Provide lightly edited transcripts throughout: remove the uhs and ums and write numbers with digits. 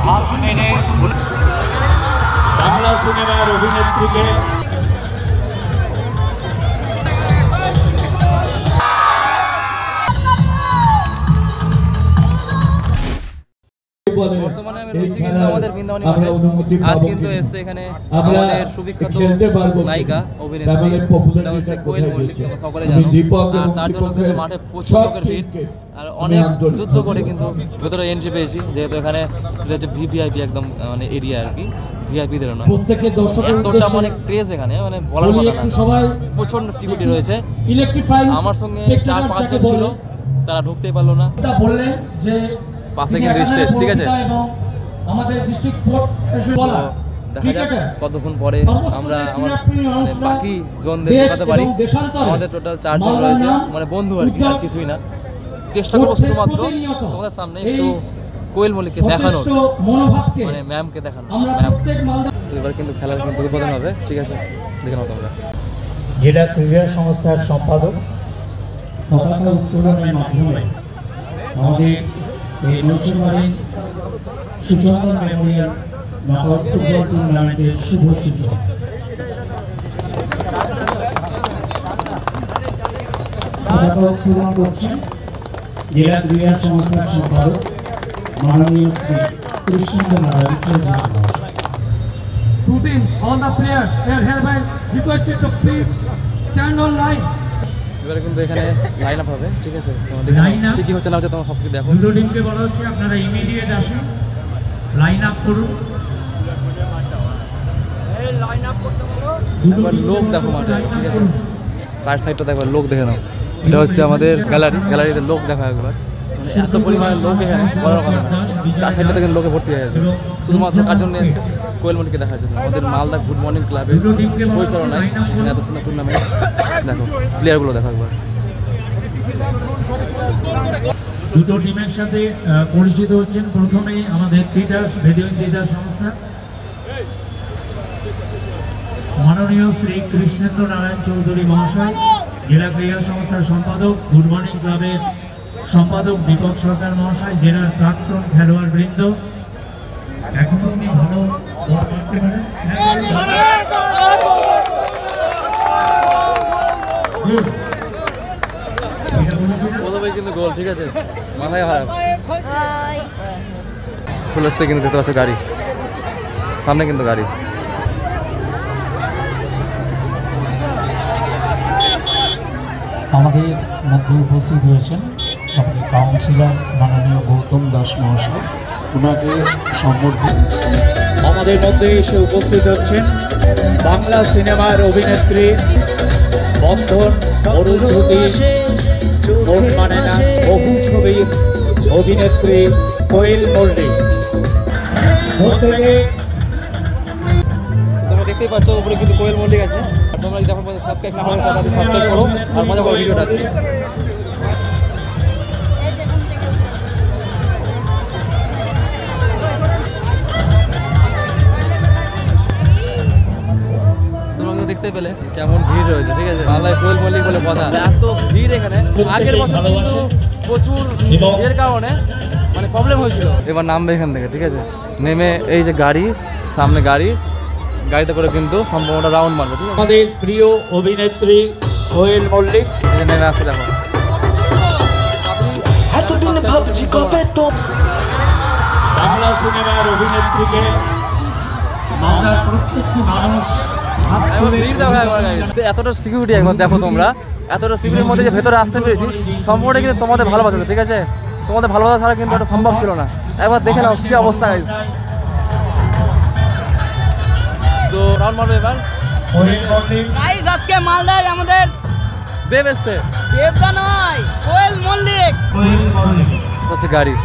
হাত মেনে বাংলা সিনেমার অভিনেত্রীকে বর্তমানে আমি রয়েছি কিন্তু আমাদের বৃন্দাবনী মাঠে। আজ কিন্তু এসছে এখানে আমাদের সুবিখ্যাত নায়িকা অভিনেত্রী, এটা হচ্ছে কোয়েল মল্লিক, সকলে জানো। আর তার জন্য কিন্তু মাঠে প্রচুর লোকের ভিড়, আর অনেক যুদ্ধ করে কিন্তু ভেতরে এন্ট্রি পেয়েছি, যেহেতু এখানে এটা হচ্ছে ভিভিআইপি একদম মানে এরিয়া আর কি, ভিআইপিদের না, এতটা অনেক ক্রেজ এখানে মানে বলার কথা না, প্রচন্ড সিকিউরিটি রয়েছে। আমার সঙ্গে 4-5 জন ছিল, তারা ঢুকতেই পারলো না। পাশে কিন্তু স্টেজ, ঠিক আছে, দেখা যাক কতক্ষণ পরে আমরা আমার বাকি জনদের দেখাতে পারি। আমাদের টোটাল 4 জন রয়েছে, মানে বন্ধু আর কি, আর কিছুই না। চেষ্টা করবো শুধুমাত্র তোমাদের সামনে একটু কোয়েল মল্লিককে দেখানোর, মানে ম্যামকে দেখানো। তো এবার কিন্তু খেলার কিন্তু উদ্বোধন হবে, ঠিক আছে, দেখে নাও তোমরা। জেলা ক্রীড়া সংস্থার সম্পাদক পতাকা উত্তোলনের মাধ্যমে আমাদের এই নৌসেনাবাহিনী সুচন্দন মেমোরিয়াল নকআউট ফুটবল টুর্নামেন্টের শুভ সূচনা। পতাকা উত্তোলন করছেন জেলা ক্রীড়া সংস্থার সম্পাদক মাননীয় শ্রী কৃষ্ণেন্দ্র নারায়ণ চৌধুরী মহাশয়। All the players are hereby requested to please stand on line. এবারে কিন্তু এখানে লাইন আপ হবে, ঠিক আছে, তোমাদের কি হচ্ছে না হচ্ছে তোমরা সবকিছু দেখো। দুটো টিমকে বলা হচ্ছে আপনারা ইমিডিয়েট আসুন, লাইন আপ করুন। এই লাইন আপ করতে বলো। একবার লোক দেখো মাঠে, ঠিক আছে, চার সাইডটা একবার লোক দেখে নাও। এটা হচ্ছে আমাদের গ্যালারিতে লোক দেখা একবার, মানে এত পরিমাণে লোক এখানে বলার কথা না। 4 সাইডটা থেকে লোকে ভর্তি হয়ে গেছে, শুধুমাত্র কার জন্য এসেছে, কোয়েল মল্লিককে দেখার জন্য। আমাদের মালদা গুড মর্নিং ক্লাবের পরিচালনায় এখানে এত সুন্দর টুর্নামেন্ট, দেখো প্লেয়ারগুলো দেখো একবার। দুটো টিমের সাথে পরিচিত হচ্ছেন। প্রথমেই আমাদের ভিডিও থিয়েটার সংস্থা মাননীয় শ্রী কৃষ্ণেন্দ্র নারায়ণ চৌধুরী মহাশয়, জেলা ক্রীড়া সংস্থার সম্পাদক, গুড মর্নিং ক্লাবের সম্পাদক দীপক সরকার মহাশয়, জেলার প্রাক্তন খেলোয়াড় বৃন্দ। এখন উনি ভালো করতে পারেন, প্রথমে কিন্তু গোল, ঠিক আছে, মাথায় খারাপ চলে আসছে কিন্তু দেখতে পাচ্ছ গাড়ি সামনে, কিন্তু গাড়ি। আমাদের মধ্যে উপস্থিত হয়েছেন আমাদের কাউন্সিলর মাননীয় গৌতম দাস মহাশয়, ওনাকে সম্বর্ধিত। আমাদের মধ্যে এসে উপস্থিত হচ্ছেন বাংলা সিনেমার অভিনেত্রী, বন্ধন, অরুন্ধতী, মন মানে না, বহু ছবির অভিনেত্রী কোয়েল মল্লিক। তোমরা দেখতেই পাচ্ছ উপরে কিন্তু কোয়েল মল্লিক আছে। আর তোমরা যদি এখন সাবস্ক্রাইব না করো তাহলে সাবস্ক্রাইব করো, আর মজা করো ভিডিওটা আজকে। দেখতে পেলে কেমন ভিড় রয়েছে, ঠিক আছে, বাংলায় কোয়েল মল্লিক বলে কথা, এত ভিড় এখানে। আগের বছর প্রচুর ভিড়ের কারণে মানে প্রবলেম হয়েছিল। এবার নামবে এখান থেকে, ঠিক আছে, নেমে এই যে গাড়ি, সামনে গাড়িতে করে কিন্তু সম্পূর্ণটা রাউন্ড মারবে, ঠিক আছে। আমাদের প্রিয় অভিনেত্রী কোয়েল মল্লিক নেমে আসছে, দেখো। বাংলা সিনেমার অভিনেত্রীকে বাংলার প্রত্যেকটি মানুষ এতটা সিকিউরিটি একবার দেখো তোমরা, এতটা সিকিউরিটির মধ্যে যে ভেতরে আসতে পেরেছি, সম্পূর্ণটা কিন্তু তোমাদের ভালোবাসা, ঠিক আছে, তোমাদের ভালোবাসা ছাড়া কিন্তু এটা সম্ভব ছিল না। একবার দেখে নাও কি অবস্থা। তো রাউন্ড মারবে এবার। আজকে মালদায় আমাদের দেব এসছে, দেবদা নয়, কোয়েল মল্লিক হচ্ছে গাড়ি।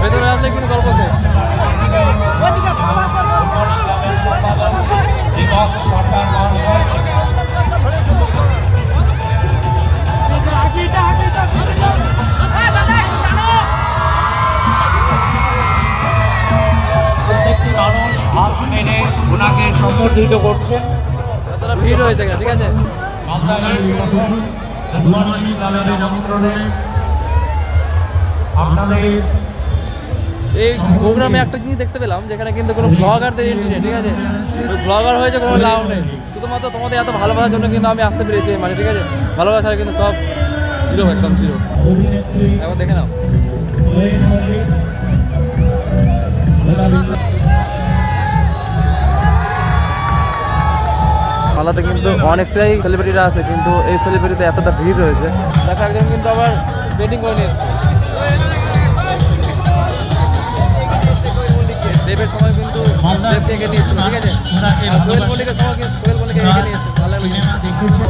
ভেতরে আসলে কিন্তু গল্প শেষ। সম্বর্ধিত করছেন। এতটা ভিড় হয়েছে ঠিক আছে। এই প্রোগ্রামে একটা জিনিস দেখতে পেলাম, যেখানে কিন্তু কোনো ব্লগারদের এন্ট্রি নেই, ঠিক আছে। ব্লগার হয়েছে কোনো লাভ নেই, শুধুমাত্র তোমাদের এত ভালোবাসার জন্য কিন্তু আমি আসতে পেরেছি, মানে ঠিক আছে। ভালোবাসা কিন্তু সব ছিল, একদম ছিল। এখন দেখে নাও। মালাতে কিন্তু অনেকটাই সেলিব্রিটিরা আছে, কিন্তু এই সেলিব্রিটিতে এতটা ভিড় রয়েছে। দেখা একজন কিন্তু আবার বেটিং করে নিয়ে দেবের সময় কিন্তু দেবকে এগিয়ে নিয়েছিল, ঠিক আছে। সোহেল মল্লিকের সময় কিন্তু সোহেল মল্লিককে এগিয়ে নিয়েছে, ভালো লেগেছে।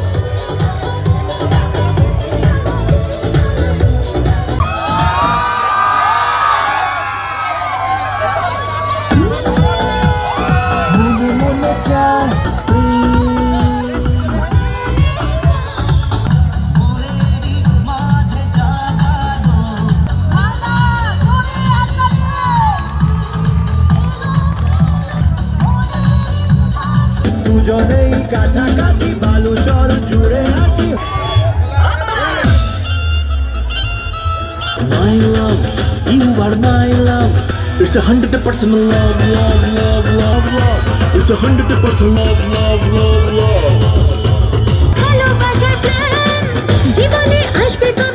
দুজনেই কাছাকাছি বালুচর জুড়ে আছি। My love, you are my love. It's 100% love, love, love, love, love. It's 100% love, love, love, love. ভালোবাসা প্রেম জীবনে আসবে তো